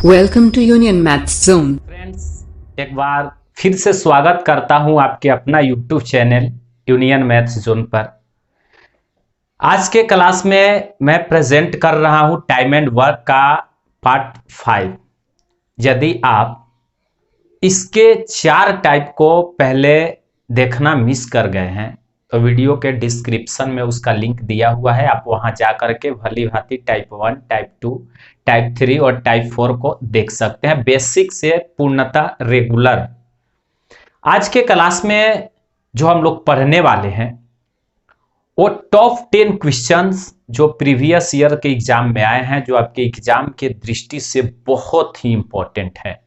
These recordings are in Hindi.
Welcome to Union Maths Zone. Friends, एक बार फिर से स्वागत करता हूं आपके अपना YouTube channel Union Maths Zone पर। आज के क्लास में मैं प्रेजेंट कर रहा हूं टाइम एंड वर्क का पार्ट 5। यदि आप इसके 4 टाइप को पहले देखना मिस कर गए हैं तो वीडियो के डिस्क्रिप्शन में उसका लिंक दिया हुआ है, आप वहां जा करके भली भांति टाइप 1, टाइप 2, टाइप 3 और टाइप 4 को देख सकते हैं, बेसिक से पूर्णतः रेगुलर। आज के क्लास में जो हम लोग पढ़ने वाले हैं वो टॉप 10 क्वेश्चंस जो प्रीवियस ईयर के एग्जाम में आए हैं, जो आपके एग्जाम के दृष्टि से बहुत ही इंपॉर्टेंट है।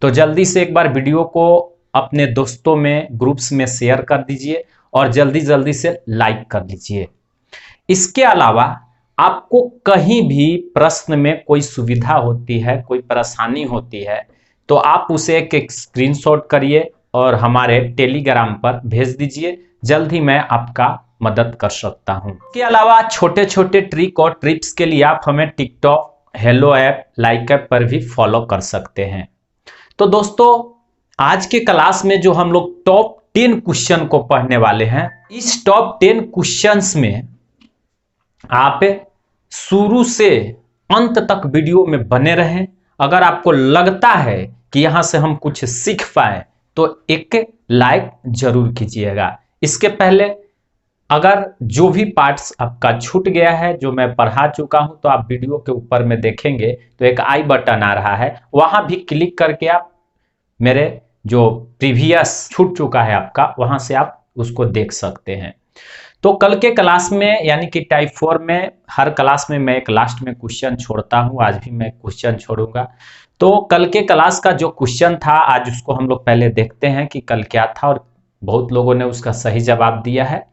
तो जल्दी से एक बार वीडियो को अपने दोस्तों में ग्रुप्स में शेयर कर दीजिए और जल्दी जल्दी से लाइक कर लीजिए। इसके अलावा आपको कहीं भी प्रश्न में कोई सुविधा होती है, कोई परेशानी होती है, तो आप उसे एक स्क्रीनशॉट करिए और हमारे टेलीग्राम पर भेज दीजिए, जल्द ही मैं आपका मदद कर सकता हूं। इसके अलावा छोटे छोटे ट्रिक और टिप्स के लिए आप हमें TikTok, hello app, like app पर भी फॉलो कर सकते हैं। तो दोस्तों, आज के क्लास में जो हम लोग टॉप 10 क्वेश्चन को पढ़ने वाले हैं, इस टॉप 10 क्वेश्चंस में आप शुरू से अंत तक वीडियो में बने रहें। अगर आपको लगता है कि यहां से हम कुछ सीख पाए तो एक लाइक जरूर कीजिएगा। इसके पहले अगर जो भी पार्ट्स आपका छूट गया है, जो मैं पढ़ा चुका हूं, तो आप वीडियो के ऊपर में देखेंगे तो एक आई बटन आ रहा है, वहां भी क्लिक करके आप मेरे जो प्रीवियस छूट चुका है आपका, वहां से आप उसको देख सकते हैं। तो कल के क्लास में यानी कि टाइप 4 में हर क्लास में मैं एक लास्ट में क्वेश्चन छोड़ता हूं, आज भी मैं क्वेश्चन छोड़ूंगा। तो कल के क्लास का जो क्वेश्चन था, आज उसको हम लोग पहले देखते हैं कि कल क्या था, और बहुत लोगों ने उसका सही जवाब दिया है।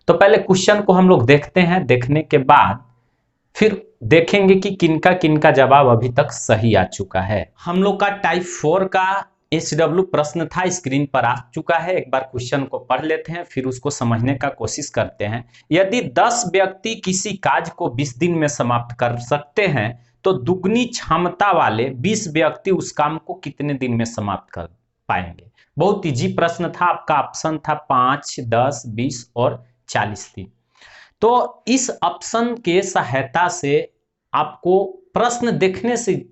तो पहले क्वेश्चन को हम लोग देखते हैं, देखने के बाद फिर देखेंगे कि किनका किनका जवाब अभी तक सही आ चुका है। हम लोग का टाइप 4 का HW प्रश्न था, स्क्रीन पर आ चुका है। एक बार क्वेश्चन को पढ़ लेते हैं, फिर उसको समझने का कोशिश करते हैं। यदि 10 व्यक्ति किसी कार्य को 20 दिन में समाप्त कर सकते हैं तो दुगनी क्षमता वाले 20 व्यक्ति उस काम को कितने दिन में समाप्त कर पाएंगे। बहुत इजी प्रश्न था, आपका ऑप्शन था 5, 10, 20 और 40 दिन। तो इस ऑप्शन के सहायता से आपको प्रश्न देखने से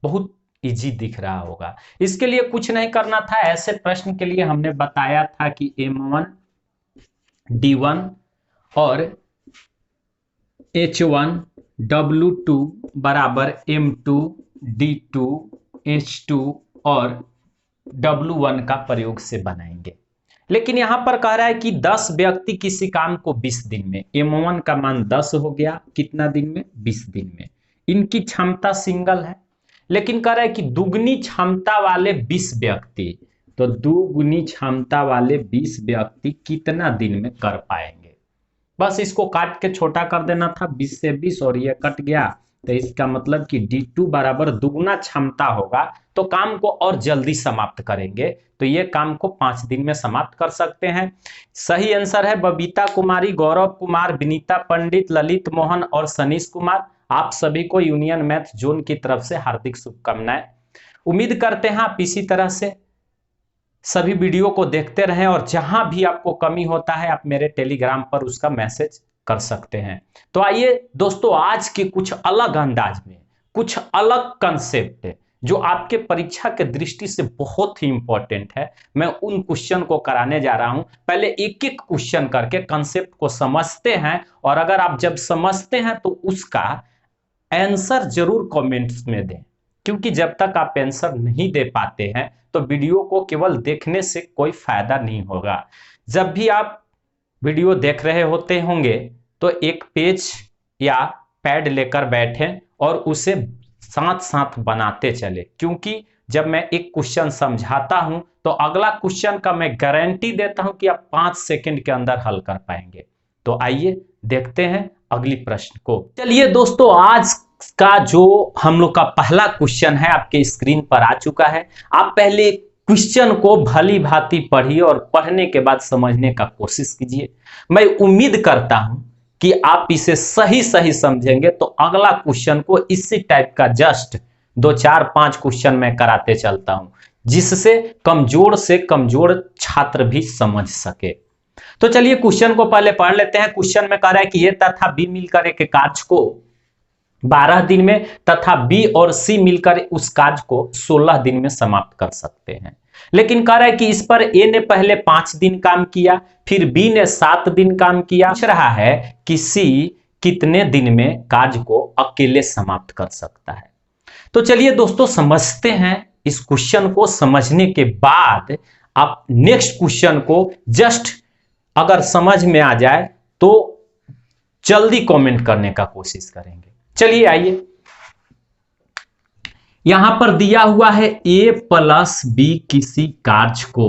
बहुत इजी दिख रहा होगा। इसके लिए कुछ नहीं करना था, ऐसे प्रश्न के लिए हमने बताया था कि M1 D1 और H1 W2 बराबर M2 D2 H2 और W1 का प्रयोग से बनाएंगे। लेकिन यहां पर कह रहा है कि 10 व्यक्ति किसी काम को 20 दिन में, M1 का मान 10 हो गया, कितना दिन में, 20 दिन में। इनकी क्षमता सिंगल है, लेकिन कह रहा है कि दुगनी क्षमता वाले 20 व्यक्ति, तो दुगनी क्षमता वाले 20 व्यक्ति कितना दिन में कर पाएंगे। बस इसको काट के छोटा कर देना था, 20 से 20 और ये कट गया, तो इसका मतलब कि D2 बराबर दुगना क्षमता होगा, तो काम को और जल्दी समाप्त करेंगे। तो ये काम को 5 दिन में समाप्त कर सकते हैं। सही आंसर है बबीता कुमारी, गौरव कुमार, विनीता पंडित, ललित मोहन और सनीश कुमार। आप सभी को यूनियन मैथ जोन की तरफ से हार्दिक शुभकामनाएं। उम्मीद करते हैं आप इसी तरह से सभी वीडियो को देखते रहें, और जहां भी आपको कमी होता है आप मेरे टेलीग्राम पर उसका मैसेज कर सकते हैं। तो आइए दोस्तों, आज के कुछ अलग अंदाज में, कुछ अलग कंसेप्ट जो आपके परीक्षा के दृष्टि से बहुत ही इंपॉर्टेंट है, मैं उन क्वेश्चन को कराने जा रहा हूं। पहले एक एक क्वेश्चन करके कंसेप्ट को समझते हैं, और अगर आप जब समझते हैं तो उसका आंसर जरूर कमेंट्स में दें, क्योंकि जब तक आप आंसर नहीं दे पाते हैं तो वीडियो को केवल देखने से कोई फायदा नहीं होगा। जब भी आप वीडियो देख रहे होते होंगे तो एक पेज या पैड लेकर बैठें और उसे साथ साथ बनाते चले, क्योंकि जब मैं एक क्वेश्चन समझाता हूं तो अगला क्वेश्चन का मैं गारंटी देता हूं कि आप 5 सेकंड के अंदर हल कर पाएंगे। तो आइए देखते हैं अगली प्रश्न को। चलिए दोस्तों, आज का जो हम लोग का पहला क्वेश्चन है आपके स्क्रीन पर आ चुका है। आप पहले क्वेश्चन को भली भांति पढ़िए और पढ़ने के बाद समझने का कोशिश कीजिए। मैं उम्मीद करता हूं कि आप इसे सही सही समझेंगे तो अगला क्वेश्चन को इसी टाइप का जस्ट दो चार पांच क्वेश्चन मैं कराते चलता हूं, जिससे कमजोर से कमजोर छात्र भी समझ सके। तो चलिए क्वेश्चन को पहले पढ़ लेते हैं। क्वेश्चन में कह रहा है कि ए तथा बी मिलकर एक कार्य को 12 दिन में तथा बी और सी मिलकर उस कार्य को 16 दिन में समाप्त कर सकते हैं। लेकिन कह रहा है कि इस पर ए ने पहले 5 दिन काम किया, फिर बी ने 7 दिन काम किया। पूछ रहा है कि सी कितने दिन में कार्य को अकेले समाप्त कर सकता है। तो चलिए दोस्तों समझते हैं। इस क्वेश्चन को समझने के बाद आप नेक्स्ट क्वेश्चन को जस्ट अगर समझ में आ जाए तो जल्दी कमेंट करने का कोशिश करेंगे। चलिए आइए, यहां पर दिया हुआ है a प्लस बी किसी कार्य को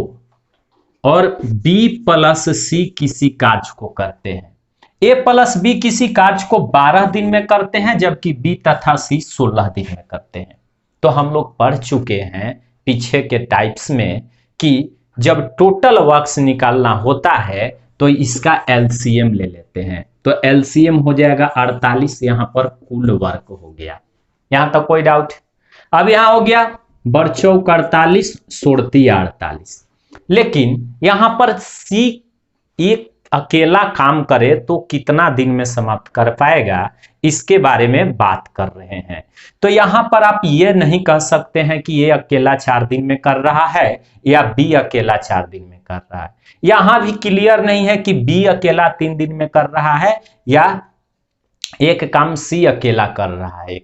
और b प्लस सी किसी कार्य को करते हैं। a प्लस बी किसी कार्य को 12 दिन में करते हैं, जबकि b तथा c 16 दिन में करते हैं। तो हम लोग पढ़ चुके हैं पीछे के टाइप्स में कि जब टोटल वर्क्स निकालना होता है तो इसका एलसीएम ले लेते हैं। तो एलसीएम हो जाएगा 48, यहां पर कुल वर्क हो गया। यहां तक कोई डाउट? अब यहां हो गया बरचौक 48 सोड़ती 48। लेकिन यहां पर सी एक अकेला काम करे तो कितना दिन में समाप्त कर पाएगा, इसके बारे में बात कर रहे हैं। तो यहां पर आप ये नहीं कह सकते हैं कि ये अकेला 4 दिन में कर रहा है या बी अकेला 4 दिन में कर रहा है। यहां भी क्लियर नहीं है कि बी अकेला 3 दिन में कर रहा है या एक काम सी अकेला कर रहा है।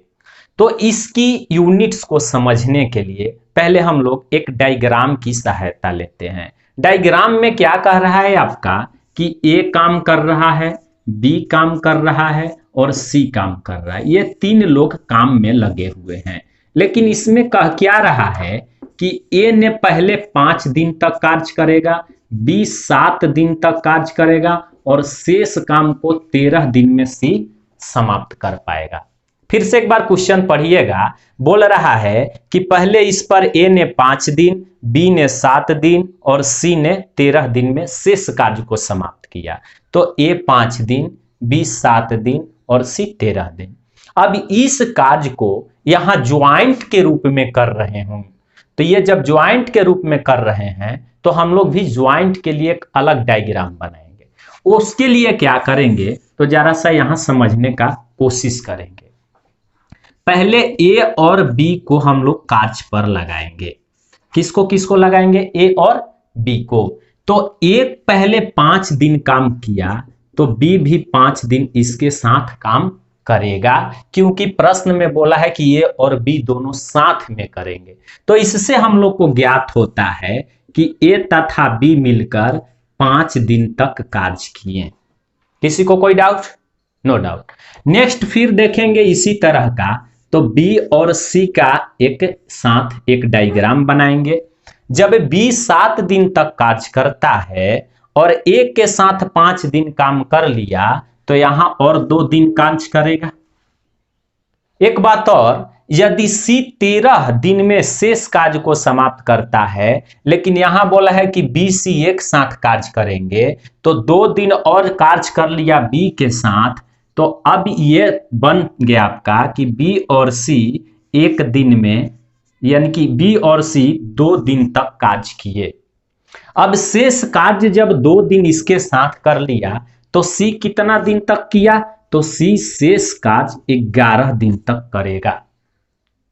तो इसकी यूनिट्स को समझने के लिए पहले हम लोग एक डायग्राम की सहायता लेते हैं। डायग्राम में क्या कह रहा है आपका कि ए काम कर रहा है, बी काम कर रहा है और सी काम कर रहा है। ये 3 लोग काम में लगे हुए हैं। लेकिन इसमें कह क्या रहा है कि ए ने पहले 5 दिन तक कार्य करेगा, बी 7 दिन तक कार्य करेगा और शेष काम को 13 दिन में सी समाप्त कर पाएगा। फिर से एक बार क्वेश्चन पढ़िएगा। बोल रहा है कि पहले इस पर ए ने 5 दिन, बी ने 7 दिन और सी ने 13 दिन में शेष कार्य को समाप्त किया। तो ए 5 दिन, बी 7 दिन और सी 13 दिन। अब इस कार्य को यहां ज्वाइंट के रूप में कर रहे हों, तो ये जब ज्वाइंट के रूप में कर रहे हैं तो हम लोग भी ज्वाइंट के लिए एक अलग डायग्राम बनाएंगे। उसके लिए क्या करेंगे तो जरा सा यहां समझने का कोशिश करेंगे। पहले ए और बी को हम लोग कार्य पर लगाएंगे। किसको किसको लगाएंगे? ए और बी को। तो ए पहले 5 दिन काम किया तो बी भी 5 दिन इसके साथ काम करेगा, क्योंकि प्रश्न में बोला है कि ए और बी दोनों साथ में करेंगे। तो इससे हम लोग को ज्ञात होता है कि ए तथा बी मिलकर 5 दिन तक कार्य किए। किसी को कोई डाउट? No doubt. नेक्स्ट फिर देखेंगे इसी तरह का, तो बी और सी का एक साथ एक डायग्राम बनाएंगे। जब बी 7 दिन तक कार्य करता है और ए के साथ 5 दिन काम कर लिया तो यहां और 2 दिन कार्य करेगा। एक बात और, यदि सी 13 दिन में शेष कार्य को समाप्त करता है, लेकिन यहां बोला है कि बी सी एक साथ कार्य करेंगे, तो 2 दिन और कार्य कर लिया बी के साथ, तो अब ये बन गया आपका कि बी और सी एक दिन में, यानी कि बी और सी 2 दिन तक कार्य किए। अब शेष कार्य जब 2 दिन इसके साथ कर लिया तो सी कितना दिन तक किया? तो सी शेष कार्य 11 दिन तक करेगा।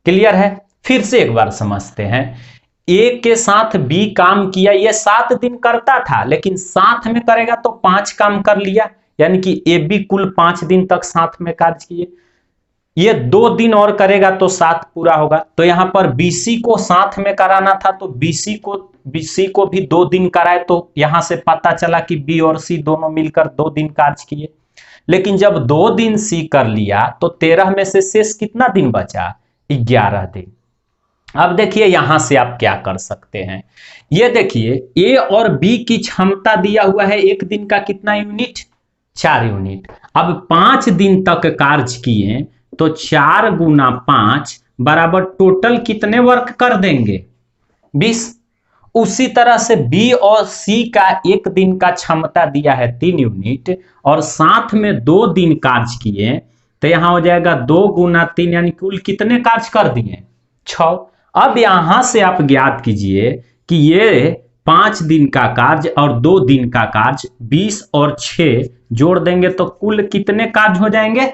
क्लियर है? फिर से एक बार समझते हैं। ए के साथ बी काम किया, ये 7 दिन करता था, लेकिन साथ में करेगा तो 5 काम कर लिया, यानी कि ए बी कुल 5 दिन तक साथ में कार्य किए। ये 2 दिन और करेगा तो 7 पूरा होगा। तो यहां पर बीसी को साथ में कराना था, तो बीसी को भी 2 दिन कराए, तो यहां से पता चला कि बी और सी दोनों मिलकर 2 दिन कार्य किए। लेकिन जब 2 दिन सी कर लिया तो 13 में से शेष कितना दिन बचा? 11 दिन। अब देखिए यहां से आप क्या कर सकते हैं। ये देखिए ए और बी की क्षमता दिया हुआ है एक दिन का कितना यूनिट? 4 यूनिट। अब 5 दिन तक कार्य किए तो 4 गुना 5 बराबर टोटल कितने वर्क कर देंगे? 20। उसी तरह से बी और सी का एक दिन का क्षमता दिया है 3 यूनिट और साथ में 2 दिन कार्य किए, तो यहां हो जाएगा 2 गुना 3, यानी कुल कितने कार्य कर दिए? 6। अब यहां से आप ज्ञात कीजिए कि ये 5 दिन का कार्य और 2 दिन का कार्य 20 और 6 जोड़ देंगे तो कुल कितने कार्य हो जाएंगे?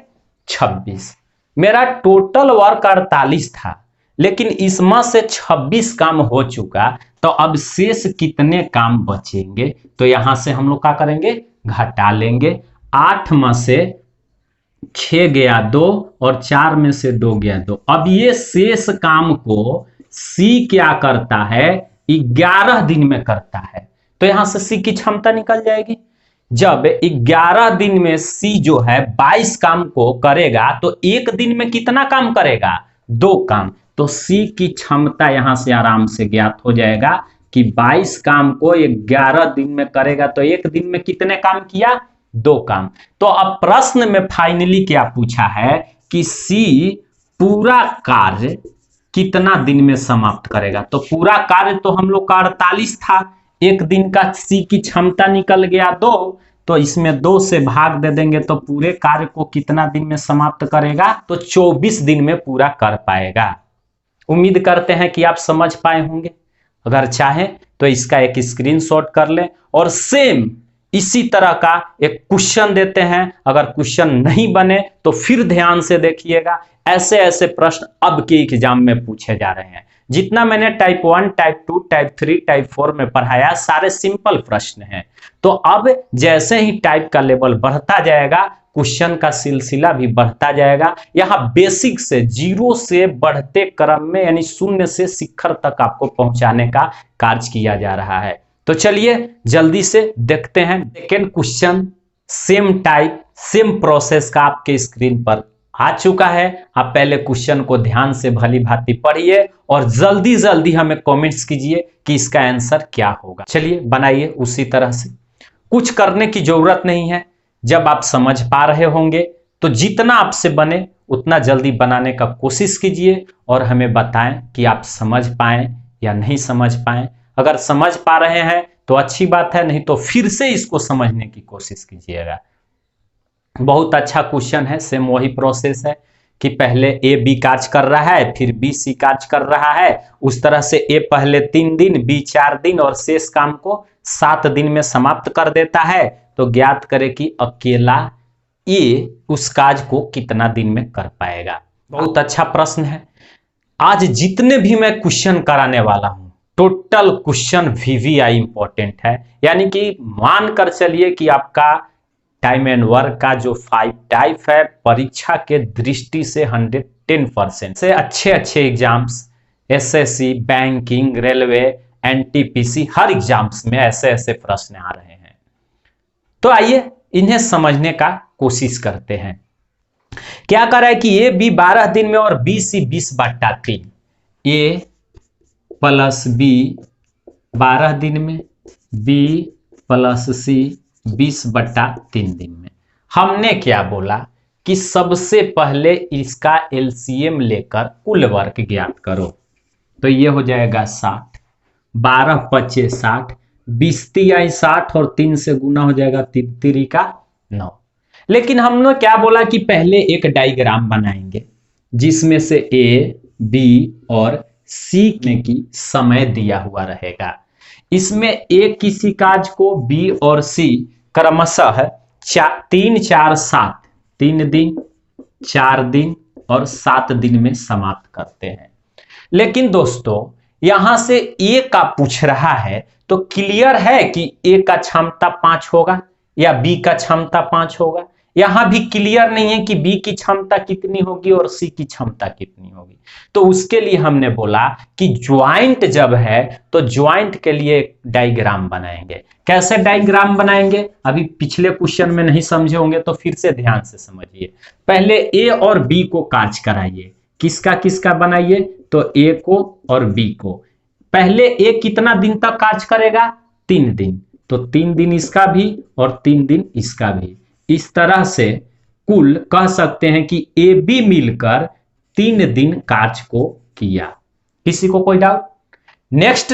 26। मेरा टोटल वर्क 48 था, लेकिन इसमें से 26 काम हो चुका, तो अब शेष कितने काम बचेंगे? तो यहां से हम लोग क्या करेंगे? घटा लेंगे। 8 में से 6 गया 2 और 4 में से 2 गया 2। अब ये शेष काम को सी क्या करता है? 11 दिन में करता है, तो यहां से सी की क्षमता निकल जाएगी। जब 11 दिन में सी जो है 22 काम को करेगा, तो एक दिन में कितना काम करेगा? 2 काम। तो सी की क्षमता यहां से आराम से ज्ञात हो जाएगा कि 22 काम को 11 दिन में करेगा, तो एक दिन में कितने काम किया? 2 काम। तो अब प्रश्न में फाइनली क्या पूछा है कि सी पूरा कार्य कितना दिन में समाप्त करेगा? तो पूरा कार्य तो हम लोग का 48 था, एक दिन का सी की क्षमता निकल गया 2, तो इसमें 2 से भाग दे देंगे तो पूरे कार्य को कितना दिन में समाप्त करेगा? तो 24 दिन में पूरा कर पाएगा। उम्मीद करते हैं कि आप समझ पाए होंगे। अगर चाहें तो इसका एक स्क्रीनशॉट कर लें और सेम इसी तरह का एक क्वेश्चन देते हैं। अगर क्वेश्चन नहीं बने तो फिर ध्यान से देखिएगा। ऐसे ऐसे प्रश्न अब के एग्जाम में पूछे जा रहे हैं। जितना मैंने टाइप 1, टाइप 2, टाइप 3, टाइप 4 में पढ़ाया सारे सिंपल प्रश्न हैं। तो अब जैसे ही टाइप का लेवल बढ़ता जाएगा, क्वेश्चन का सिलसिला भी बढ़ता जाएगा। यहाँ बेसिक से 0 से बढ़ते क्रम में यानी 0 से शिखर तक आपको पहुंचाने का कार्य किया जा रहा है। तो चलिए जल्दी से देखते हैं। Second question same type same process का आपके स्क्रीन पर आ चुका है। आप पहले क्वेश्चन को ध्यान से भली भांति पढ़िए और जल्दी जल्दी हमें कमेंट्स कीजिए कि इसका आंसर क्या होगा। चलिए बनाइए उसी तरह से। कुछ करने की जरूरत नहीं है। जब आप समझ पा रहे होंगे तो जितना आपसे बने उतना जल्दी बनाने का कोशिश कीजिए और हमें बताएं कि आप समझ पाए या नहीं समझ पाए। अगर समझ पा रहे हैं तो अच्छी बात है, नहीं तो फिर से इसको समझने की कोशिश कीजिएगा। बहुत अच्छा क्वेश्चन है। सेम वही प्रोसेस है कि पहले ए बी कार्य कर रहा है, फिर बी सी कार्य कर रहा है। उस तरह से ए पहले 3 दिन, बी 4 दिन और शेष काम को 7 दिन में समाप्त कर देता है। तो ज्ञात करें कि अकेला ए उस कार्य को कितना दिन में कर पाएगा। बहुत अच्छा प्रश्न है। आज जितने भी मैं क्वेश्चन कराने वाला हूं टोटल क्वेश्चन VVI इंपॉर्टेंट है। यानी कि मानकर चलिए कि आपका टाइम एंड वर्क का जो 5 टाइप है परीक्षा के दृष्टि से 110% से अच्छे exams, SSC, banking, railway, NTPC, हर एग्जाम्स में ऐसे ऐसे प्रश्न आ रहे हैं। तो आइए इन्हें समझने का कोशिश करते हैं। क्या कर रहा है कि ए बी 12 दिन में और बी सी 20/3, ए प्लस बी 12 दिन में, बी प्लस सी 20/3 दिन में। हमने क्या बोला कि सबसे पहले इसका LCM लेकर कुल वर्क ज्ञात करो। तो ये हो जाएगा 60, 12 पचे 60, 20 तिहाई 60 और 3 से गुना हो जाएगा 3 तिरी का 9। लेकिन हमने क्या बोला कि पहले एक डायग्राम बनाएंगे जिसमें से ए, बी और सी में की समय दिया हुआ रहेगा। इसमें ए किसी कार्य को बी और सी क्रमशः 3, 4, 7, 3 दिन, 4 दिन और 7 दिन में समाप्त करते हैं। लेकिन दोस्तों यहां से ए का पूछ रहा है तो क्लियर है कि ए का क्षमता 5 होगा या बी का क्षमता 5 होगा। यहां भी क्लियर नहीं है कि बी की क्षमता कितनी होगी और सी की क्षमता कितनी होगी। तो उसके लिए हमने बोला कि ज्वाइंट जब है तो ज्वाइंट के लिए डायग्राम बनाएंगे। कैसे डायग्राम बनाएंगे अभी पिछले क्वेश्चन में नहीं समझे होंगे तो फिर से ध्यान से समझिए। पहले ए और बी को कार्य कराइए। किसका किसका बनाइए? तो ए को और बी को। पहले ए कितना दिन तक कार्य करेगा? 3 दिन। तो 3 दिन इसका भी और 3 दिन इसका भी। इस तरह से कुल कह सकते हैं कि ए बी मिलकर 3 दिन कार्य को किया। किसी को कोई डाउट? नेक्स्ट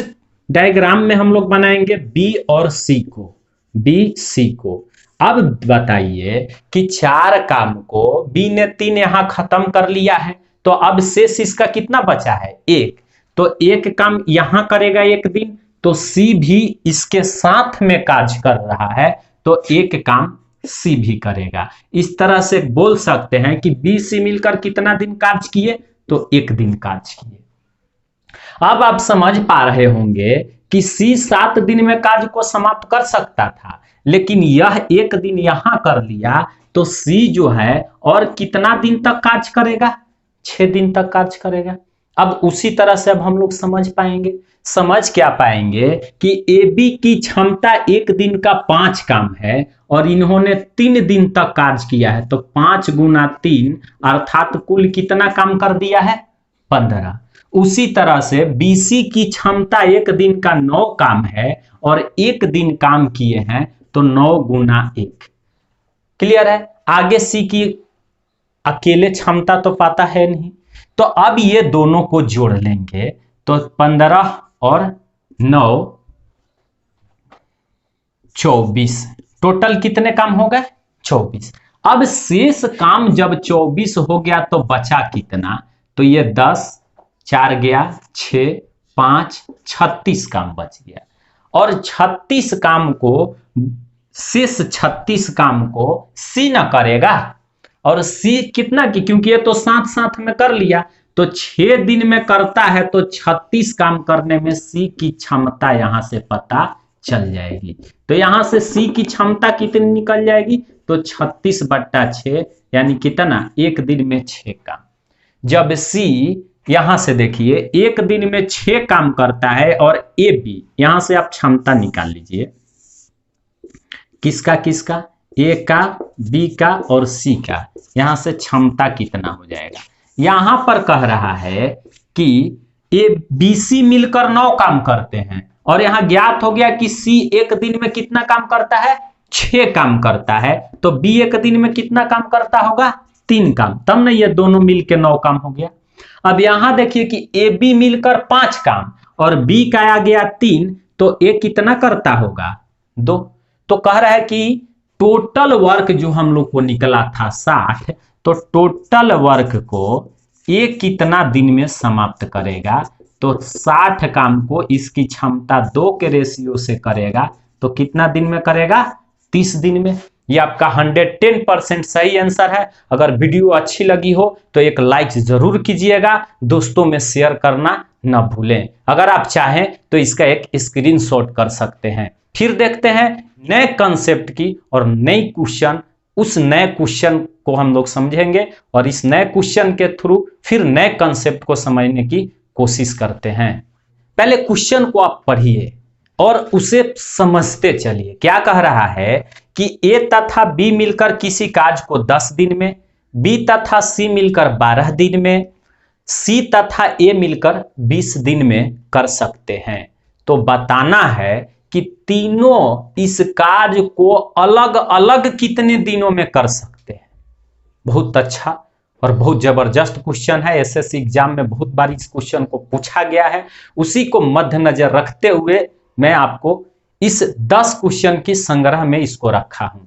डायग्राम में हम लोग बनाएंगे बी और सी को, बी सी को। अब बताइए कि 4 काम को बी ने 3 यहां खत्म कर लिया है तो अब शेष इसका कितना बचा है, एक। तो एक काम यहां करेगा एक दिन, तो सी भी इसके साथ में कार्य कर रहा है, तो एक काम सी भी करेगा। इस तरह से बोल सकते हैं कि बी सी मिलकर कितना दिन कार्य किए, तो एक दिन कार्य किए। अब आप समझ पा रहे होंगे कि सी 7 दिन में कार्य को समाप्त कर सकता था, लेकिन यह एक दिन यहां कर लिया, तो सी जो है और कितना दिन तक कार्य करेगा, 6 दिन तक कार्य करेगा। अब उसी तरह से अब हम लोग समझ पाएंगे, समझ क्या पाएंगे कि ए बी की क्षमता एक दिन का 5 काम है और इन्होंने 3 दिन तक कार्य किया है, तो 5 गुना 3 अर्थात कुल कितना काम कर दिया है, 15। उसी तरह से बीसी की क्षमता एक दिन का 9 काम है और एक दिन काम किए हैं, तो 9 गुना 1। क्लियर है। आगे सी की अकेले क्षमता तो पता है नहीं, तो अब ये दोनों को जोड़ लेंगे, तो 15 और 9 24, टोटल कितने काम हो गए, 24। अब शेष काम जब 24 हो गया तो बचा कितना, तो ये 10, 4 गया 6, 5, 36 काम बच गया। और 36 काम को, शेष 36 काम को सी न करेगा, और सी कितना की, क्योंकि ये तो साथ साथ में कर लिया, तो 6 दिन में करता है, तो 36 काम करने में सी की क्षमता यहां से पता चल जाएगी। तो यहां से सी की क्षमता कितनी निकल जाएगी, तो 36/6 यानी कितना, एक दिन में 6 काम। जब सी यहां से देखिए एक दिन में 6 काम करता है, और ए बी, यहां से आप क्षमता निकाल लीजिए, किसका किसका, ए का, बी का और सी का, यहां से क्षमता कितना हो जाएगा। यहां पर कह रहा है कि ए बी सी मिलकर 9 काम करते हैं, और यहां ज्ञात हो गया कि सी एक दिन में कितना काम करता है, 6 काम करता है, तो बी एक दिन में कितना काम करता होगा, 3 काम, तब ना ये दोनों मिलकर 9 काम हो गया। अब यहां देखिए कि ए बी मिलकर 5 काम और बी का आ गया 3, तो ए कितना करता होगा, 2। तो कह रहा है कि टोटल वर्क जो हम लोग को निकला था 60, तो टोटल वर्क को ये कितना दिन में समाप्त करेगा, तो 60 काम को इसकी क्षमता 2 के रेशियो से करेगा, तो कितना दिन में करेगा, 30 दिन में। ये आपका 110% सही आंसर है। अगर वीडियो अच्छी लगी हो तो एक लाइक जरूर कीजिएगा, दोस्तों में शेयर करना न भूलें। अगर आप चाहें तो इसका एक स्क्रीनशॉट कर सकते हैं। फिर देखते हैं नए कंसेप्ट की और नई क्वेश्चन, उस नए क्वेश्चन को हम लोग समझेंगे और इस नए क्वेश्चन के थ्रू फिर नए कंसेप्ट को समझने की कोशिश करते हैं। पहले क्वेश्चन को आप पढ़िए और उसे समझते चलिए। क्या कह रहा है कि ए तथा बी मिलकर किसी कार्य को 10 दिन में, बी तथा सी मिलकर 12 दिन में, सी तथा ए मिलकर 20 दिन में कर सकते हैं। तो बताना है कि तीनों इस कार्य को अलग अलग कितने दिनों में कर सकते हैं। बहुत अच्छा और बहुत जबरदस्त क्वेश्चन है। एसएससी एग्जाम में बहुत बार इस क्वेश्चन को पूछा गया है। उसी को मद्देनजर रखते हुए मैं आपको इस 10 क्वेश्चन की संग्रह में इसको रखा हूं,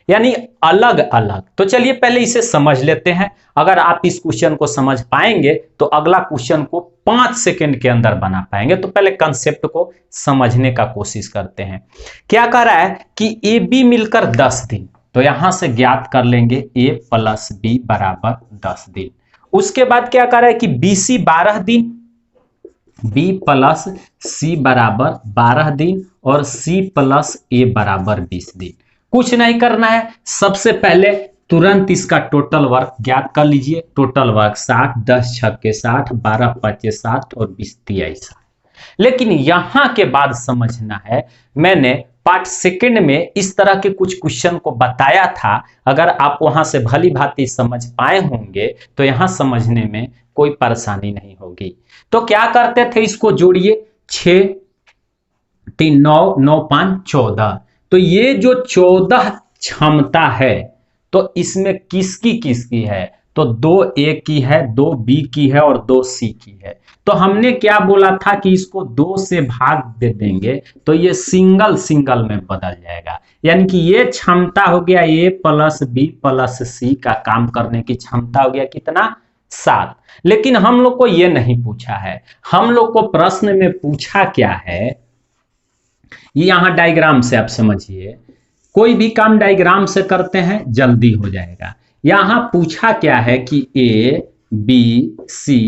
यानी अलग अलग। तो चलिए पहले इसे समझ लेते हैं। अगर आप इस क्वेश्चन को समझ पाएंगे तो अगला क्वेश्चन को 5 सेकंड के अंदर बना पाएंगे। तो पहले कंसेप्ट को समझने का कोशिश करते हैं। क्या कह रहा है कि ए बी मिलकर 10 दिन, तो यहां से ज्ञात कर लेंगे ए प्लस बी बराबर 10 दिन। उसके बाद क्या कह रहा है कि बी सी 12 दिन, बी प्लस सी बराबर 12 दिन और सी प्लस ए बराबर 20 दिन। कुछ नहीं करना है, सबसे पहले तुरंत इसका टोटल वर्क ज्ञात कर लीजिए। टोटल वर्क 60, 10 छक्के 60, 12 पचे 60 और 20 तिया 60। लेकिन यहां के बाद समझना है, मैंने पार्ट सेकंड में इस तरह के कुछ क्वेश्चन को बताया था। अगर आप वहां से भली भांति समझ पाए होंगे तो यहां समझने में कोई परेशानी नहीं होगी। तो क्या करते थे, इसको जोड़िए, 6 3 9 9 5 14। तो ये जो 14 क्षमता है, तो इसमें किसकी है, तो 2 ए की है, 2 बी की है और 2 सी की है। तो हमने क्या बोला था कि इसको 2 से भाग दे देंगे तो ये सिंगल सिंगल में बदल जाएगा। यानी कि ये क्षमता हो गया ए प्लस बी प्लस सी का काम करने की क्षमता हो गया कितना, 7। लेकिन हम लोग को ये नहीं पूछा है, हम लोग को प्रश्न में पूछा क्या है, ये यहां डायग्राम से आप समझिए, कोई भी काम डायग्राम से करते हैं जल्दी हो जाएगा। यहां पूछा क्या है कि ए बी सी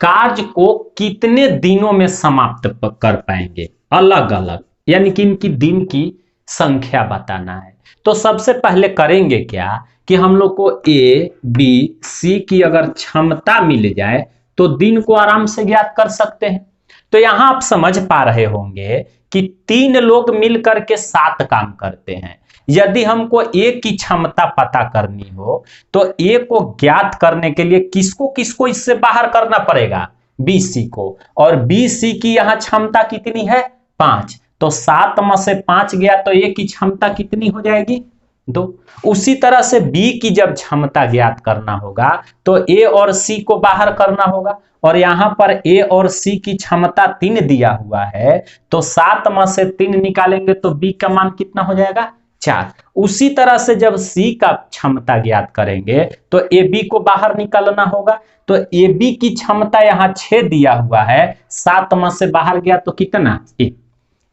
कार्य को कितने दिनों में समाप्त कर पाएंगे, अलग अलग, यानी कि इनकी दिन की संख्या बताना है। तो सबसे पहले करेंगे क्या कि हम लोग को ए बी सी की अगर क्षमता मिल जाए तो दिन को आराम से ज्ञात कर सकते हैं। तो यहां आप समझ पा रहे होंगे कि 3 लोग मिलकर के 7 काम करते हैं। यदि हमको ए की क्षमता पता करनी हो तो ए को ज्ञात करने के लिए किसको किसको इससे बाहर करना पड़ेगा, बी सी को, और बी सी की यहां क्षमता कितनी है, 5। तो 7 में से 5 गया तो ए की क्षमता कितनी हो जाएगी, 2। उसी तरह से बी की जब क्षमता ज्ञात करना होगा तो ए और सी को बाहर करना होगा, और यहां पर ए और सी की क्षमता 3 दिया हुआ है, तो 7 में से 3 निकालेंगे तो बी का मान कितना हो जाएगा, 4। उसी तरह से जब सी का क्षमता ज्ञात करेंगे तो ए बी को बाहर निकालना होगा, तो ए बी की क्षमता यहां 6 दिया हुआ है, 7 में से बाहर गया तो कितना, 1।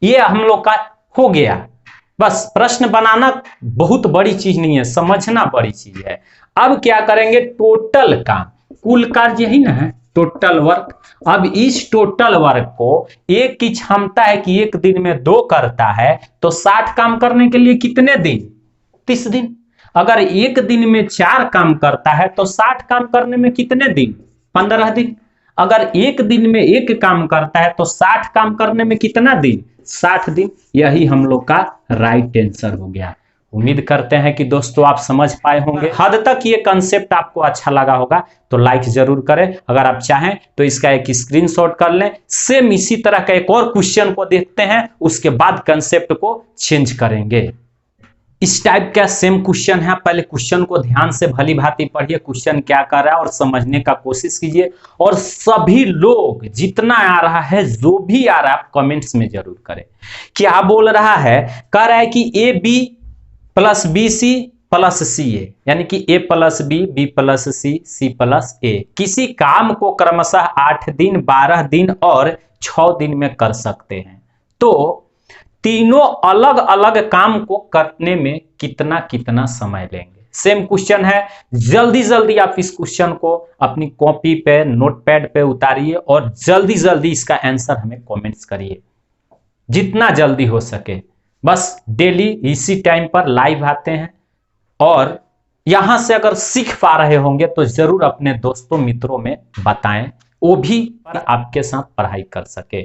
ये हम लोग का हो गया। बस प्रश्न बनाना बहुत बड़ी चीज नहीं है, समझना बड़ी चीज है। अब क्या करेंगे, टोटल काम, कुल कार्य यही ना है, टोटल वर्क। अब इस टोटल वर्क को एक की क्षमता है कि एक दिन में 2 करता है, तो 60 काम करने के लिए कितने दिन, 30 दिन। अगर एक दिन में 4 काम करता है तो 60 काम करने में कितने दिन, 15 दिन। अगर एक दिन में 1 काम करता है तो 60 काम करने में कितना दिन, 60 दिन। यही हम लोग का राइट आंसर हो गया। उम्मीद करते हैं कि दोस्तों आप समझ पाए होंगे। हद तक ये कंसेप्ट आपको अच्छा लगा होगा तो लाइक जरूर करें। अगर आप चाहें तो इसका एक स्क्रीनशॉट कर लें। सेम इसी तरह का एक और क्वेश्चन को देखते हैं, उसके बाद कंसेप्ट को चेंज करेंगे। इस टाइप का सेम क्वेश्चन है, पहले क्वेश्चन को ध्यान से भली भांति पढ़िए, क्वेश्चन क्या कर रहा है और समझने का कोशिश कीजिए। और सभी लोग जितना आ रहा है, जो भी आ रहा है, आप कमेंट्स में जरूर करें। क्या बोल रहा है, कह रहा है कि A B plus B C plus C A, यानी कि A plus B plus C plus A किसी काम को क्रमशः 8 दिन, 12 दिन और 6 दिन में कर सकते हैं, तो तीनों अलग अलग काम को करने में कितना कितना समय लेंगे। सेम क्वेश्चन है, जल्दी जल्दी आप इस क्वेश्चन को अपनी कॉपी पे, नोटपैड पे उतारिए और जल्दी जल्दी इसका आंसर हमें कमेंट्स करिए, जितना जल्दी हो सके। बस डेली इसी टाइम पर लाइव आते हैं, और यहां से अगर सीख पा रहे होंगे तो जरूर अपने दोस्तों मित्रों में बताएं, वो भी पर आपके साथ पढ़ाई कर सके।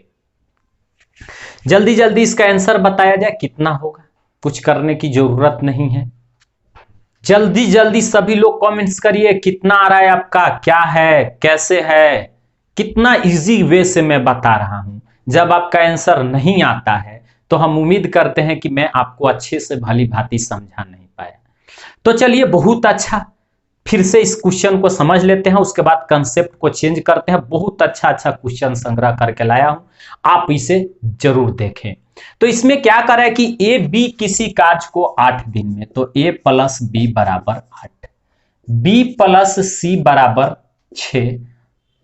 जल्दी जल्दी इसका आंसर बताया जाए, कितना होगा, कुछ करने की जरूरत नहीं है। जल्दी जल्दी सभी लोग कमेंट्स करिए, कितना आ रहा है आपका, क्या है, कैसे है, कितना इजी वे से मैं बता रहा हूं। जब आपका आंसर नहीं आता है तो हम उम्मीद करते हैं कि मैं आपको अच्छे से भली भांति समझा नहीं पाया। तो चलिए, बहुत अच्छा, फिर से इस क्वेश्चन को समझ लेते हैं, उसके बाद कंसेप्ट को चेंज करते हैं। बहुत अच्छा अच्छा क्वेश्चन संग्रह करके लाया हूं, आप इसे जरूर देखें। तो इसमें क्या कर रहा है कि ए बी किसी कार्य को 8 दिन में, तो ए प्लस बी बराबर 8, बी प्लस सी बराबर 6,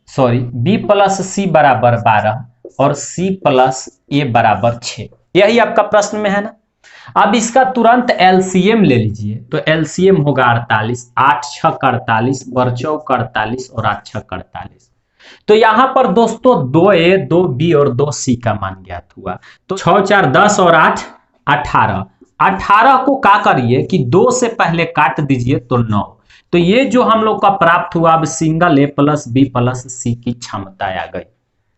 सॉरी बी प्लस सी बराबर 12 और सी प्लस ए बराबर 6। यही आपका प्रश्न में है ना। अब इसका तुरंत एलसीएम ले लीजिए, तो एलसीएम होगा 48, 8 6 48, 4 48 और 8 6 48। तो यहां पर दोस्तों 2A 2B और 2C का मान ज्ञात हुआ, तो 6 4 10 और 8 18। 18 को क्या करिए कि 2 से पहले काट दीजिए तो 9। तो ये जो हम लोग का प्राप्त हुआ, अब सिंगल ए प्लस बी प्लस सी की क्षमता आ गई।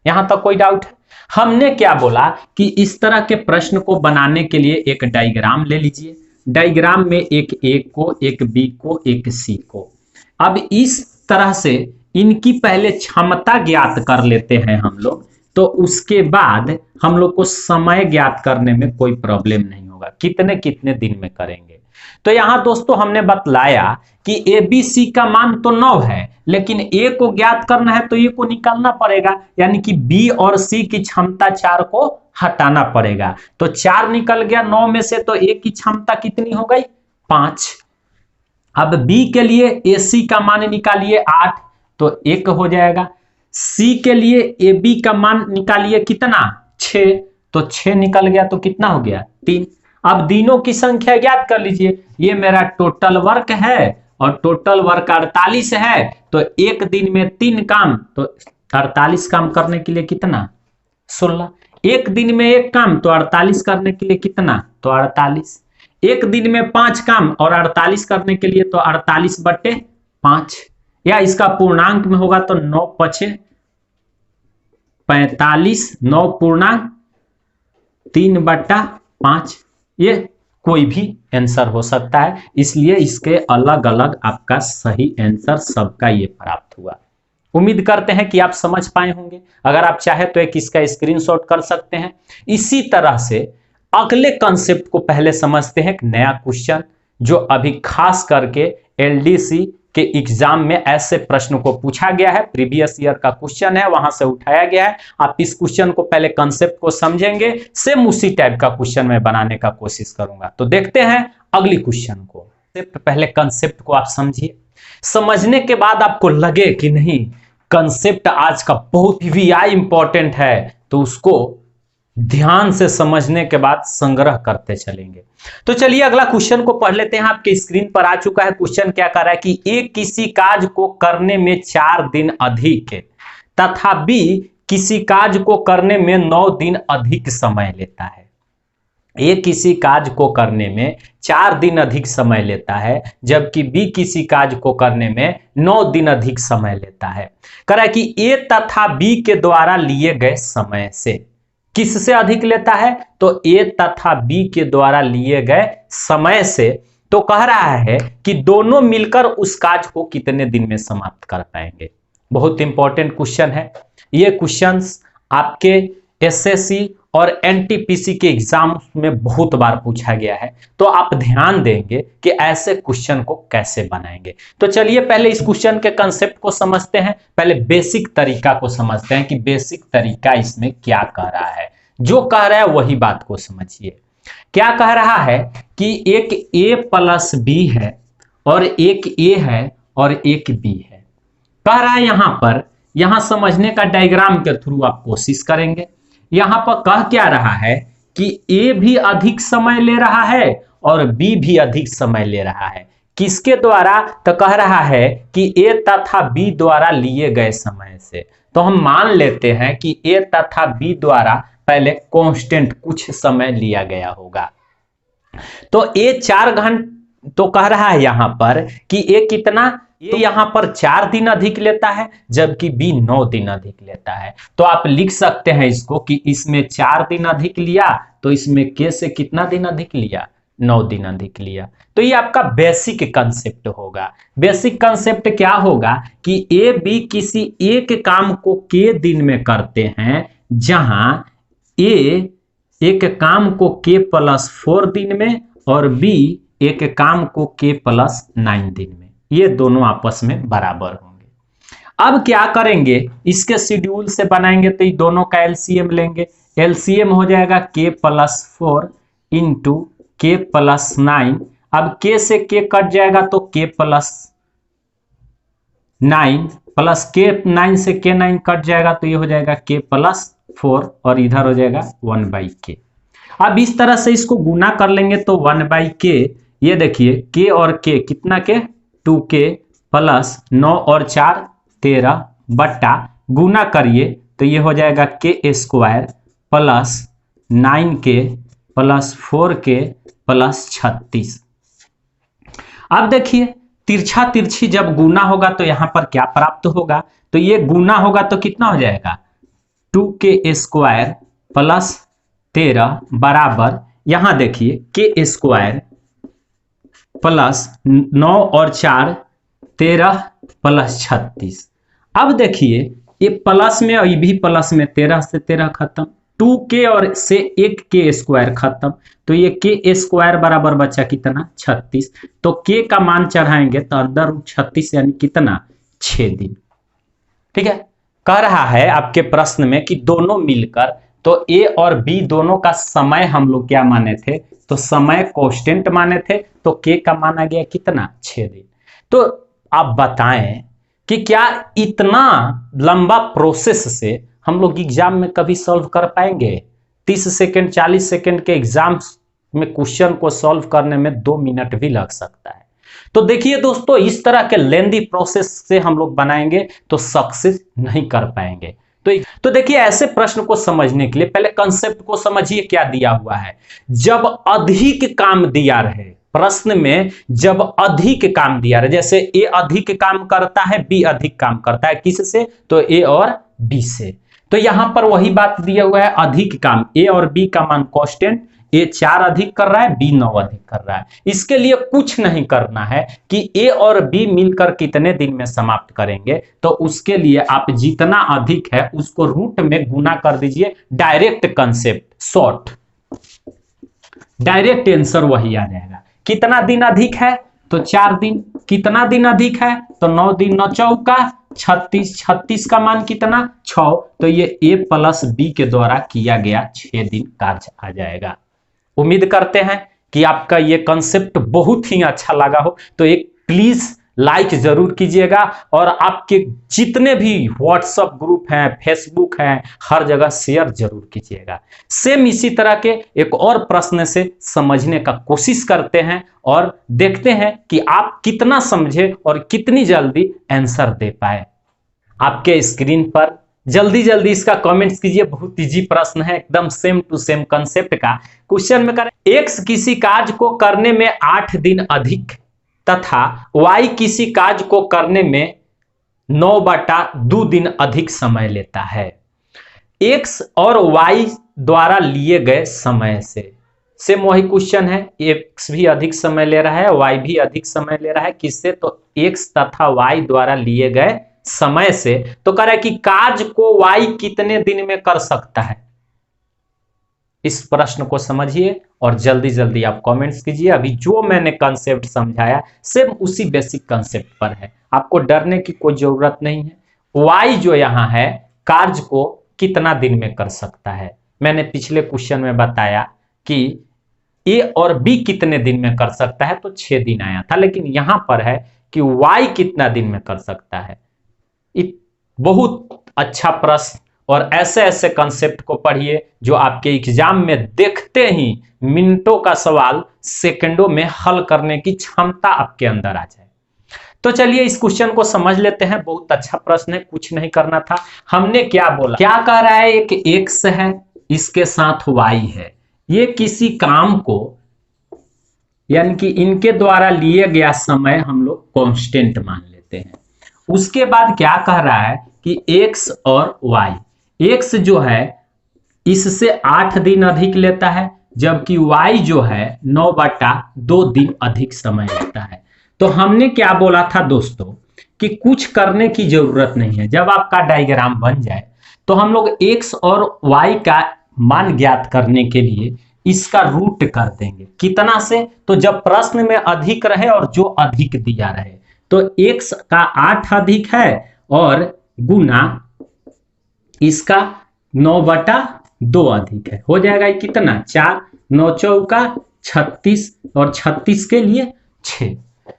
यहां तक कोई डाउट है? हमने क्या बोला कि इस तरह के प्रश्न को बनाने के लिए एक डायग्राम ले लीजिए, डायग्राम में एक ए को, एक बी को, एक सी को। अब इस तरह से इनकी पहले क्षमता ज्ञात कर लेते हैं हम लोग, तो उसके बाद हम लोग को समय ज्ञात करने में कोई प्रॉब्लम नहीं होगा, कितने कितने दिन में करेंगे। तो यहां दोस्तों हमने बतलाया कि ए बी सी का मान तो 9 है, लेकिन ए को ज्ञात करना है तो ए को निकालना पड़ेगा, यानी कि बी और सी की क्षमता 4 को हटाना पड़ेगा। तो 4 निकल गया 9 में से, तो ए की क्षमता कितनी हो गई, 5। अब बी के लिए ए सी का मान निकालिए 8, तो 1 हो जाएगा। सी के लिए ए बी का मान निकालिए कितना 6, तो 6 निकल गया तो कितना हो गया 3। अब दिनों की संख्या ज्ञात कर लीजिए, ये मेरा टोटल वर्क है और टोटल वर्क 48 है, तो एक दिन में 3 काम, तो 48 काम करने के लिए कितना 16। एक दिन में 1 काम, तो 48 करने के लिए कितना, तो 48। एक दिन में 5 काम और 48 करने के लिए तो 48/5, या इसका पूर्णांक में होगा तो 9×5 = 45, 9 पूर्णांक 3/5। ये कोई भी आंसर हो सकता है, इसलिए इसके अलग अलग आपका सही आंसर सबका ये प्राप्त हुआ। उम्मीद करते हैं कि आप समझ पाए होंगे। अगर आप चाहे तो एक इसका स्क्रीनशॉट कर सकते हैं। इसी तरह से अगले कंसेप्ट को पहले समझते हैं, एक नया क्वेश्चन जो अभी खास करके एलडीसी के एग्जाम में ऐसे प्रश्न को पूछा गया है, प्रीवियस ईयर का क्वेश्चन है, वहां से उठाया गया है। आप इस क्वेश्चन को पहले कंसेप्ट को समझेंगे, सेम उसी टाइप का क्वेश्चन मैं बनाने का कोशिश करूंगा। तो देखते हैं अगली क्वेश्चन को। पहले कंसेप्ट को आप समझिए, समझने के बाद आपको लगे कि नहीं कंसेप्ट आज का बहुत ही इंपॉर्टेंट है, तो उसको ध्यान से समझने के बाद संग्रह करते चलेंगे। तो चलिए अगला क्वेश्चन को पढ़ लेते हैं। आपके स्क्रीन पर आ चुका है। क्वेश्चन क्या कर रहा है कि ए किसी कार्य को करने में 4 दिन अधिक तथा बी किसी कार्य को करने में 9 दिन अधिक समय लेता है। ए किसी कार्य को करने में 4 दिन अधिक समय लेता है, जबकि बी किसी कार्य को करने में 9 दिन अधिक समय लेता है। कह रहा है कि ए तथा बी के द्वारा लिए गए समय से किससे अधिक लेता है, तो ए तथा बी के द्वारा लिए गए समय से। तो कह रहा है कि दोनों मिलकर उस कार्य को कितने दिन में समाप्त कर पाएंगे। बहुत इंपॉर्टेंट क्वेश्चन है। ये क्वेश्चंस आपके एसएससी और एनटीपीसी के एग्जाम में बहुत बार पूछा गया है, तो आप ध्यान देंगे कि ऐसे क्वेश्चन को कैसे बनाएंगे। तो चलिए पहले इस क्वेश्चन के कंसेप्ट को समझते हैं। पहले बेसिक तरीका को समझते हैं कि बेसिक तरीका इसमें क्या कह रहा है। जो कह रहा है वही बात को समझिए। क्या कह रहा है कि एक ए प्लस बी है और एक ए है और एक बी है। कह रहा है यहां समझने का डायग्राम के थ्रू आप कोशिश करेंगे। यहां पर कह क्या रहा है कि ए भी अधिक समय ले रहा है और बी भी अधिक समय ले रहा है। किसके द्वारा, तो कह रहा है कि ए तथा बी द्वारा लिए गए समय से। तो हम मान लेते हैं कि ए तथा बी द्वारा पहले कांस्टेंट कुछ समय लिया गया होगा। तो ए 4 घंटे, तो कह रहा है यहां पर कि ए कितना, ये यहां पर 4 दिन अधिक लेता है, जबकि बी 9 दिन अधिक लेता है। तो आप लिख सकते हैं इसको कि इसमें 4 दिन अधिक लिया, तो इसमें के से कितना दिन अधिक लिया, 9 दिन अधिक लिया। तो ये आपका बेसिक कंसेप्ट होगा। बेसिक कंसेप्ट क्या होगा कि ए बी किसी एक काम को के दिन में करते हैं, जहां ए एक काम को के +4 दिन में और बी एक काम को के +9 दिन में, ये दोनों आपस में बराबर होंगे। अब क्या करेंगे, इसके शेड्यूल से बनाएंगे तो ये दोनों का एलसीएम लेंगे। एलसीएम हो जाएगा के +4 इंटू के +9। अब के से के कट जाएगा तो के +9 प्लस के 9 से के 9 कट जाएगा तो ये हो जाएगा के +4 और इधर हो जाएगा 1/k। अब इस तरह से इसको गुना कर लेंगे तो 1/k, ये देखिए के और के कितना के 2k प्लस 9 और 4 13 बट्टा गुना करिए तो ये हो जाएगा के square plus 9k plus 4k plus 36। अब देखिए तिरछा तिरछी जब गुना होगा तो यहां पर क्या प्राप्त होगा, तो ये गुना होगा तो कितना हो जाएगा 2k स्क्वायर प्लस 13 बराबर, यहां देखिए के स्क्वायर प्लस 9 और 4 13 प्लस 36। अब देखिए ये प्लस में और ये भी प्लस में, 13 से 13 खत्म, 2k और से 1k स्क्वायर खत्म, तो ये के स्क्वायर बराबर बचा कितना 36। तो के का मान चढ़ाएंगे तो अंदर 36 यानी कितना 6 दिन। ठीक है, कह रहा है आपके प्रश्न में कि दोनों मिलकर, तो ए और बी दोनों का समय हम लोग क्या माने थे, तो समय कांस्टेंट माने थे, तो के का मान आ गया कितना 6 दिन। तो आप बताएं कि क्या इतना लंबा प्रोसेस से हम लोग एग्जाम में कभी सॉल्व कर पाएंगे? 30 सेकंड 40 सेकंड के एग्जाम्स में क्वेश्चन को सॉल्व करने में 2 मिनट भी लग सकता है। तो देखिए दोस्तों, इस तरह के लेंदी प्रोसेस से हम लोग बनाएंगे तो सक्सेस नहीं कर पाएंगे। तो देखिए, ऐसे प्रश्न को समझने के लिए पहले कंसेप्ट को समझिए क्या दिया हुआ है। जब अधिक काम दिया रहे, प्रश्न में जब अधिक काम दिया रहे, जैसे ए अधिक काम करता है, बी अधिक काम करता है, किससे? तो ए और बी से। तो यहां पर वही बात दिया हुआ है, अधिक काम, ए और बी का मान कांस्टेंट, ए 4 अधिक कर रहा है, बी 9 अधिक कर रहा है। इसके लिए कुछ नहीं करना है कि ए और बी मिलकर कितने दिन में समाप्त करेंगे, तो उसके लिए आप जितना अधिक है उसको रूट में गुना कर दीजिए। Direct concept, short, direct answer वही आ जाएगा। कितना दिन अधिक है? तो 4 दिन। कितना दिन अधिक है? तो 9 दिन, 9 चौका 36, 36 का मान कितना? 6। तो ये ए प्लस बी के द्वारा किया गया 6 दिन कार्य आ जाएगा। उम्मीद करते हैं कि आपका ये कंसेप्ट बहुत ही अच्छा लगा हो, तो एक प्लीज लाइक जरूर कीजिएगा और आपके जितने भी व्हाट्सएप ग्रुप हैं, फेसबुक हैं, हर जगह शेयर जरूर कीजिएगा। सेम इसी तरह के एक और प्रश्न से समझने का कोशिश करते हैं और देखते हैं कि आप कितना समझे और कितनी जल्दी आंसर दे पाए। आपके स्क्रीन पर जल्दी जल्दी इसका कमेंट्स कीजिए। बहुत इजी प्रश्न है, एकदम सेम टू सेम कंसेप्ट का। क्वेश्चन में करें, एक्स किसी कार्य को करने में 8 दिन अधिक तथा वाई किसी कार्य को करने में 9/2 दिन अधिक समय लेता है। एक्स और वाई द्वारा लिए गए समय से, सेम वही क्वेश्चन है। एक्स भी अधिक समय ले रहा है, वाई भी अधिक समय ले रहा है, किससे? तो एक्स तथा वाई द्वारा लिए गए समय से। तो कह रहा है कि कार्य को वाई कितने दिन में कर सकता है। इस प्रश्न को समझिए और जल्दी जल्दी आप कमेंट्स कीजिए। अभी जो मैंने कंसेप्ट समझाया सेम उसी बेसिक कंसेप्ट पर है, आपको डरने की कोई जरूरत नहीं है। वाई जो यहां है, कार्य को कितना दिन में कर सकता है। मैंने पिछले क्वेश्चन में बताया कि ए और बी कितने दिन में कर सकता है, तो 6 दिन आया था, लेकिन यहां पर है कि वाई कितना दिन में कर सकता है। बहुत अच्छा प्रश्न, और ऐसे ऐसे कंसेप्ट को पढ़िए जो आपके एग्जाम में देखते ही मिनटों का सवाल सेकंडों में हल करने की क्षमता आपके अंदर आ जाए। तो चलिए इस क्वेश्चन को समझ लेते हैं। बहुत अच्छा प्रश्न है, कुछ नहीं करना था। हमने क्या बोला, क्या कह रहा है? एक एक्स है, इसके साथ वाई है, ये किसी काम को, यानी कि इनके द्वारा लिए गया समय हम लोग कांस्टेंट मान लेते हैं। उसके बाद क्या कह रहा है कि एक्स और वाई, एक्स जो है इससे 8 दिन अधिक लेता है, जबकि वाई जो है 9/2 दिन अधिक समय लेता है। तो हमने क्या बोला था दोस्तों कि कुछ करने की जरूरत नहीं है। जब आपका डायग्राम बन जाए तो हम लोग एक्स और वाई का मान ज्ञात करने के लिए इसका रूट कर देंगे। कितना से? तो जब प्रश्न में अधिक रहे और जो अधिक दिया रहे, तो x का 8 अधिक है और गुना इसका 9/2 अधिक है, हो जाएगा कितना? 4, 9 चौका 36 और 36 के लिए 6।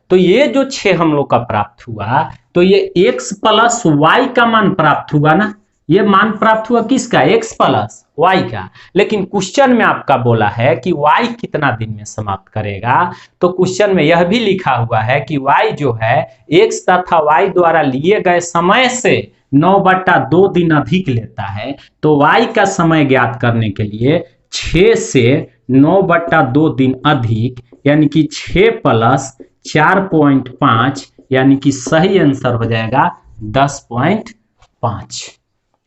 तो ये जो 6 हम लोग का प्राप्त हुआ, तो ये x प्लस वाई का मान प्राप्त हुआ ना। ये मान प्राप्त हुआ किसका? x प्लस y का। लेकिन क्वेश्चन में आपका बोला है कि y कितना दिन में समाप्त करेगा, तो क्वेश्चन में यह भी लिखा हुआ है कि y जो है x तथा y द्वारा लिए गए समय से 9/2 दिन अधिक लेता है। तो y का समय ज्ञात करने के लिए 6 से 9/2 दिन अधिक, यानी कि 6 प्लस 4.5, यानी कि सही आंसर हो जाएगा 10.5।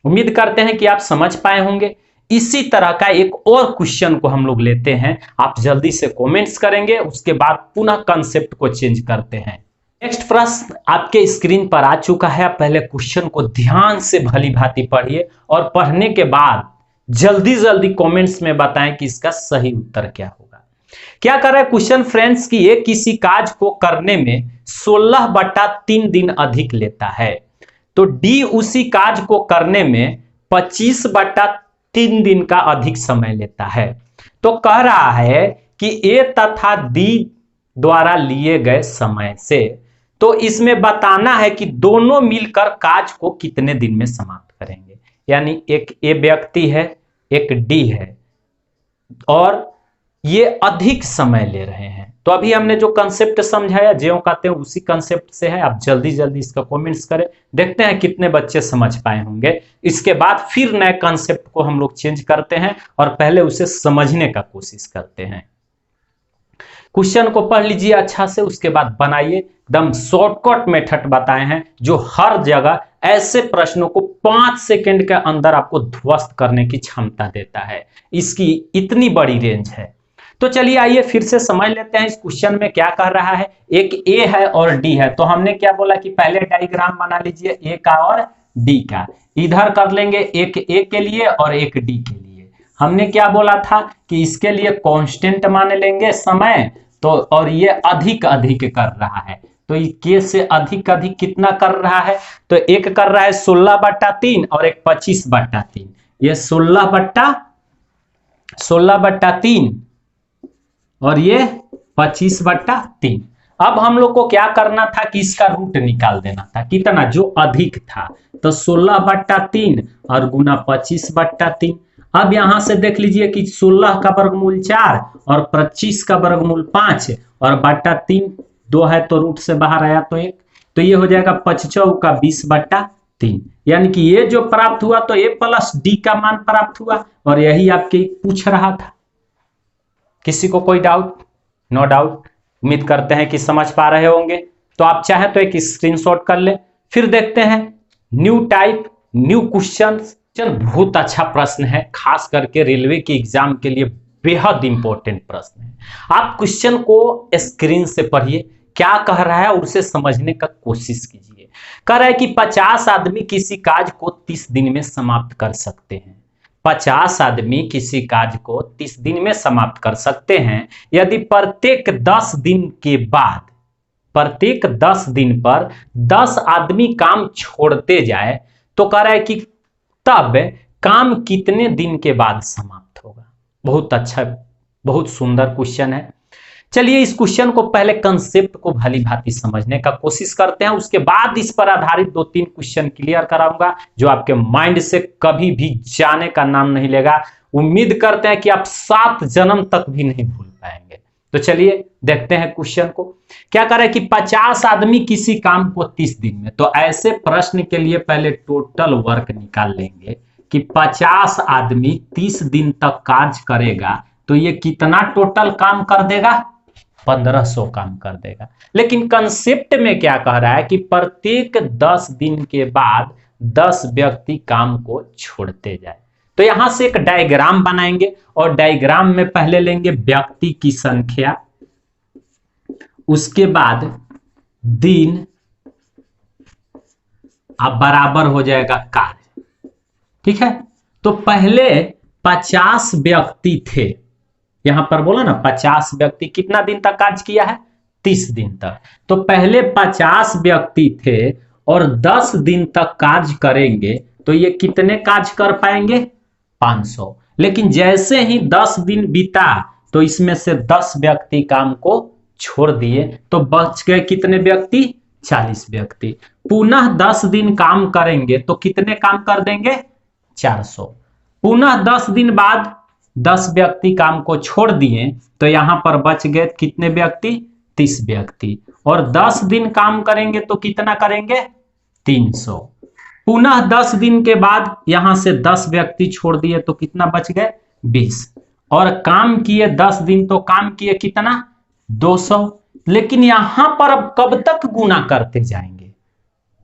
उम्मीद करते हैं कि आप समझ पाए होंगे। इसी तरह का एक और क्वेश्चन को हम लोग लेते हैं। आप जल्दी से कमेंट्स करेंगे, उसके बाद पुनः कंसेप्ट को चेंज करते हैं। नेक्स्ट प्रश्न आपके स्क्रीन पर आ चुका है। पहले क्वेश्चन को ध्यान से भली भांति पढ़िए और पढ़ने के बाद जल्दी जल्दी कमेंट्स में बताएं कि इसका सही उत्तर क्या होगा। क्या कर रहा है क्वेश्चन फ्रेंड्स कि ये किसी कार्य को करने में 16/3 दिन अधिक लेता है, तो डी उसी कार्य को करने में 25/3 दिन का अधिक समय लेता है। तो कह रहा है कि ए तथा डी द्वारा लिए गए समय से, तो इसमें बताना है कि दोनों मिलकर कार्य को कितने दिन में समाप्त करेंगे। यानी एक ए व्यक्ति है, एक डी है, और ये अधिक समय ले रहे हैं। तो अभी हमने जो कंसेप्ट समझाया, ज्यों कहते हैं उसी कंसेप्ट से है। आप जल्दी जल्दी इसका कमेंट्स करें, देखते हैं कितने बच्चे समझ पाए होंगे। इसके बाद फिर नए कंसेप्ट को हम लोग चेंज करते हैं और पहले उसे समझने का कोशिश करते हैं। क्वेश्चन को पढ़ लीजिए अच्छा से, उसके बाद बनाइए। एकदम शॉर्टकट मेथड बताए हैं जो हर जगह ऐसे प्रश्नों को 5 सेकंड के अंदर आपको ध्वस्त करने की क्षमता देता है। इसकी इतनी बड़ी रेंज है। तो चलिए आइए फिर से समझ लेते हैं इस क्वेश्चन में क्या कह रहा है। एक ए है और डी है, तो हमने क्या बोला कि पहले डायग्राम बना लीजिए ए का और डी का। इधर कर लेंगे एक ए के लिए और एक डी के लिए। हमने क्या बोला था कि इसके लिए कांस्टेंट मान लेंगे समय, तो और ये अधिक अधिक कर रहा है, तो के से अधिक अधिक कितना कर रहा है, तो एक कर रहा है 16/3 और एक 25/3। ये 16/3 और ये 25/3। अब हम लोग को क्या करना था कि इसका रूट निकाल देना था, कितना जो अधिक था, तो 16/3 और गुना 25/3। अब यहां से देख लीजिए कि 16 का वर्गमूल 4 और 25 का वर्गमूल 5 और बट्टा 3 2 है, तो रूट से बाहर आया तो 1, तो ये हो जाएगा 5 का 20/3। यानी कि ये जो प्राप्त हुआ तो ए प्लस डी का मान प्राप्त हुआ, और यही आपके पूछ रहा था। किसी को कोई डाउट? No doubt. उम्मीद करते हैं कि समझ पा रहे होंगे। तो आप चाहें तो एक स्क्रीनशॉट कर ले। फिर देखते हैं न्यू टाइप, न्यू क्वेश्चन। बहुत अच्छा प्रश्न है, खास करके रेलवे के एग्जाम के लिए बेहद इंपॉर्टेंट प्रश्न है। आप क्वेश्चन को स्क्रीन से पढ़िए, क्या कह रहा है और उसे समझने का कोशिश कीजिए। कह रहा है कि 50 आदमी किसी कार्य को 30 दिन में समाप्त कर सकते हैं। 50 आदमी किसी कार्य को 30 दिन में समाप्त कर सकते हैं यदि प्रत्येक 10 दिन के बाद, प्रत्येक 10 दिन पर 10 आदमी काम छोड़ते जाए, तो कह रहा है कि तब काम कितने दिन के बाद समाप्त होगा। बहुत अच्छा, बहुत सुंदर क्वेश्चन है। चलिए इस क्वेश्चन को पहले कंसेप्ट को भली भांति समझने का कोशिश करते हैं, उसके बाद इस पर आधारित 2-3 क्वेश्चन क्लियर कराऊंगा जो आपके माइंड से कभी भी जाने का नाम नहीं लेगा। उम्मीद करते हैं कि आप 7 जन्म तक भी नहीं भूल पाएंगे। तो चलिए देखते हैं क्वेश्चन को। क्या कर रहा है कि 50 आदमी किसी काम को 30 दिन में, तो ऐसे प्रश्न के लिए पहले टोटल वर्क निकाल लेंगे कि 50 आदमी 30 दिन तक कार्य करेगा, तो ये कितना टोटल काम कर देगा, 1500 काम कर देगा। लेकिन कंसेप्ट में क्या कह रहा है कि प्रत्येक 10 दिन के बाद 10 व्यक्ति काम को छोड़ते जाए। तो यहां से एक डायग्राम बनाएंगे और डायग्राम में पहले लेंगे व्यक्ति की संख्या, उसके बाद दिन अब बराबर हो जाएगा कार्य। ठीक है, तो पहले 50 व्यक्ति थे, यहां पर बोला ना 50 व्यक्ति कितना दिन तक कार्य किया है, 30 दिन तक। तो पहले 50 व्यक्ति थे और 10 दिन तक कार्य करेंगे, तो ये कितने कार्य कर पाएंगे, 500। लेकिन जैसे ही 10 दिन बीता तो इसमें से 10 व्यक्ति काम को छोड़ दिए, तो बच गए कितने व्यक्ति, 40 व्यक्ति। पुनः 10 दिन काम करेंगे तो कितने काम कर देंगे, 400। पुनः 10 दिन बाद 10 व्यक्ति काम को छोड़ दिए, तो यहां पर बच गए कितने व्यक्ति, 30 व्यक्ति। और 10 दिन काम करेंगे तो कितना करेंगे, 300। पुनः 10 दिन के बाद यहां से 10 व्यक्ति छोड़ दिए तो कितना बच गए, 20। और काम किए 10 दिन, तो काम किए कितना, 200। लेकिन यहां पर अब कब तक गुना करते जाएंगे,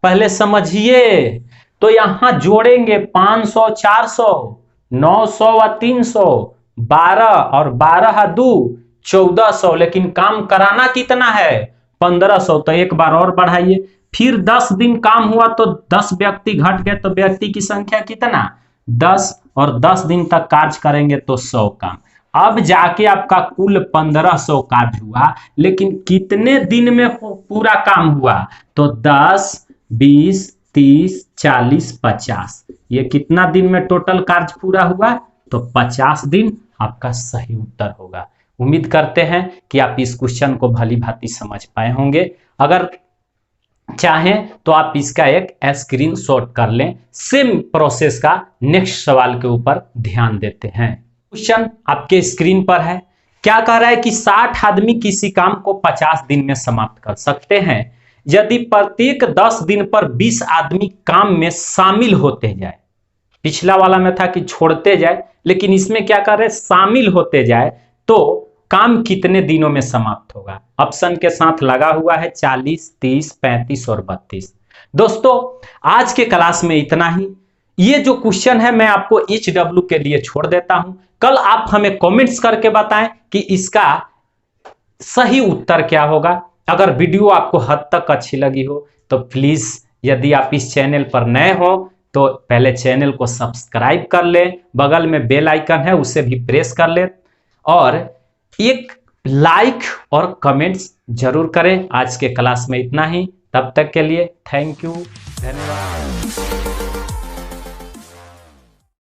पहले समझिए। तो यहां जोड़ेंगे 500 400, 900 व 300, 12 और 12 2 1400। लेकिन काम कराना कितना है, 1500। तो एक बार और बढ़ाइए। फिर 10 दिन काम हुआ तो 10 व्यक्ति घट गए, तो व्यक्ति की संख्या कितना, 10। और 10 दिन तक कार्य करेंगे तो 100 काम। अब जाके आपका कुल 1500 कार्य हुआ। लेकिन कितने दिन में पूरा काम हुआ, तो 10 20 30 40 50। ये कितना दिन में टोटल कार्य पूरा हुआ, तो 50 दिन आपका सही उत्तर होगा। उम्मीद करते हैं कि आप इस क्वेश्चन को भली भांति समझ पाए होंगे। अगर चाहें तो आप इसका एक स्क्रीनशॉट कर लें। सेम प्रोसेस का नेक्स्ट सवाल के ऊपर ध्यान देते हैं। क्वेश्चन आपके स्क्रीन पर है। क्या कह रहा है कि 60 आदमी किसी काम को 50 दिन में समाप्त कर सकते हैं यदि प्रत्येक 10 दिन पर 20 आदमी काम में शामिल होते जाए। पिछला वाला में था कि छोड़ते जाए, लेकिन इसमें क्या कर रहे हैं, शामिल होते जाए तो काम कितने दिनों में समाप्त होगा। ऑप्शन के साथ लगा हुआ है 40, 30, 35 और 32। दोस्तों आज के क्लास में इतना ही। ये जो क्वेश्चन है मैं आपको HW के लिए छोड़ देता हूं। कल आप हमें कमेंट्स करके बताएं कि इसका सही उत्तर क्या होगा। अगर वीडियो आपको हद तक अच्छी लगी हो तो प्लीज, यदि आप इस चैनल पर नए हो तो पहले चैनल को सब्सक्राइब कर लें, बगल में बेल आइकन है उसे भी प्रेस कर लें और एक लाइक और कमेंट्स जरूर करें। आज के क्लास में इतना ही, तब तक के लिए थैंक यू, धन्यवाद।